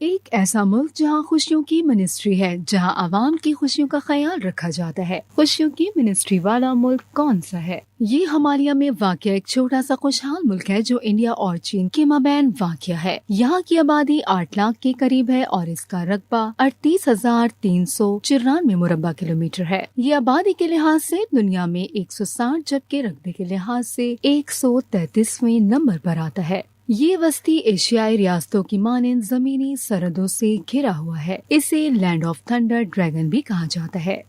ایک ایسا ملک جہاں خوشیوں کی منسٹری ہے، جہاں عوام کی خوشیوں کا خیال رکھا جاتا ہے۔ خوشیوں کی منسٹری والا ملک کون سا ہے؟ یہ ہمالیہ میں واقع ایک چھوٹا سا خوشحال ملک ہے جو انڈیا اور چین کے مابین واقع ہے۔ یہاں کی آبادی 8 لاکھ کے قریب ہے اور اس کا رقبہ 38,394 مربع کلومیٹر ہے۔ یہ آبادی کے لحاظ سے دنیا میں 160 جبکہ رقبے کے لحاظ سے 133ویں نمبر پر آتا ہے۔ یہ وسطی ایشیائی ریاستوں کی مانند زمینی سرحدوں سے گھرا ہوا ہے۔ اسے لینڈ آف تھنڈر ڈریگن بھی کہا جاتا ہے۔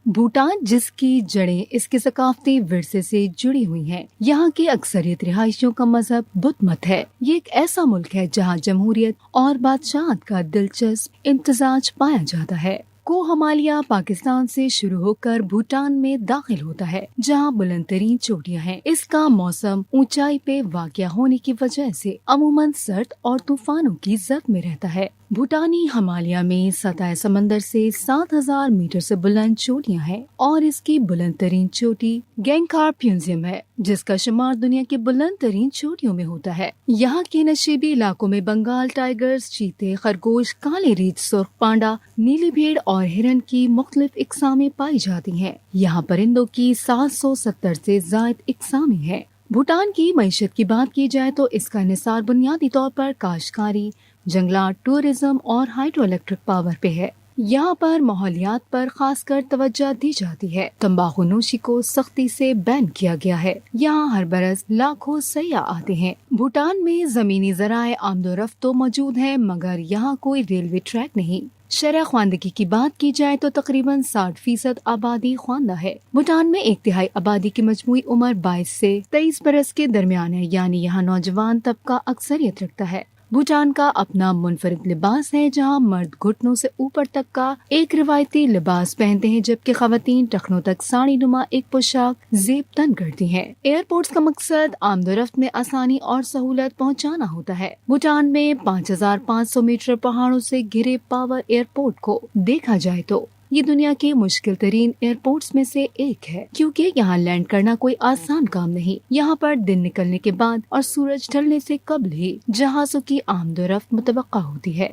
بھوٹان، جس کی جڑیں اس کے ثقافتی ورثے سے جڑی ہوئی ہیں، یہاں کے اکثریت رہائشیوں کا مذہب بدھ مت ہے۔ یہ ایک ایسا ملک ہے جہاں جمہوریت اور بادشاہت کا دلچسپ امتزاج پایا جاتا ہے۔ کو ہمالیہ پاکستان سے شروع ہو کر بھوٹان میں داخل ہوتا ہے، جہاں بلند ترین چوٹیاں ہیں۔ اس کا موسم اونچائی پہ واقع ہونے کی وجہ سے عموماً سرد اور طوفانوں کی زد میں رہتا ہے۔ بھوٹانی ہمالیہ میں سطح سمندر سے 7,000 میٹر سے بلند چوٹیاں ہیں اور اس کی بلند ترین چوٹی گینگکار پیونزیم ہے، جس کا شمار دنیا کی بلند ترین چوٹیوں میں ہوتا ہے۔ یہاں کے نشیبی علاقوں میں بنگال ٹائیگرز، چیتے، خرگوش، کالے ریچھ، سرخ پانڈا، نیلی بھیڑ اور ہرن کی مختلف اقسامیں پائی جاتی ہیں۔ یہاں پرندوں کی 770 سے زائد اقسامیں ہیں۔ بھوٹان کی معیشت کی بات کی جائے تو اس کا انحصار بنیادی طور پر کاشتکاری، جنگلات، ٹورزم اور ہائیڈرو الیکٹرک پاور پہ ہے۔ یہاں پر ماحولیات پر خاص کر توجہ دی جاتی ہے۔ تمباکو نوشی کو سختی سے بین کیا گیا ہے۔ یہاں ہر برس لاکھوں سیاح آتے ہیں۔ بھوٹان میں زمینی ذرائع آمد و رفت تو موجود ہیں، مگر یہاں کوئی ریلوے ٹریک نہیں۔ شرح خواندگی کی بات کی جائے تو تقریباً 60% آبادی خواندہ ہے۔ بھوٹان میں 1/3 آبادی کی مجموعی عمر 22 سے 23 برس کے درمیان ہے، یعنی یہاں نوجوان طبقہ اکثریت رکھتا ہے۔ بھوٹان کا اپنا منفرد لباس ہے، جہاں مرد گھٹنوں سے اوپر تک کا ایک روایتی لباس پہنتے ہیں، جبکہ خواتین ٹخنوں تک ساڑی نما ایک پوشاک زیب تن کرتی ہیں۔ ایئرپورٹس کا مقصد آمد و رفت میں آسانی اور سہولت پہنچانا ہوتا ہے۔ بھوٹان میں 5,500 میٹر پہاڑوں سے گھرے پاور ایئرپورٹ کو دیکھا جائے تو یہ دنیا کے مشکل ترین ایئرپورٹس میں سے ایک ہے، کیونکہ یہاں لینڈ کرنا کوئی آسان کام نہیں۔ یہاں پر دن نکلنے کے بعد اور سورج ڈھلنے سے قبل ہی جہازوں کی آمد و رفت متوقع ہوتی ہے۔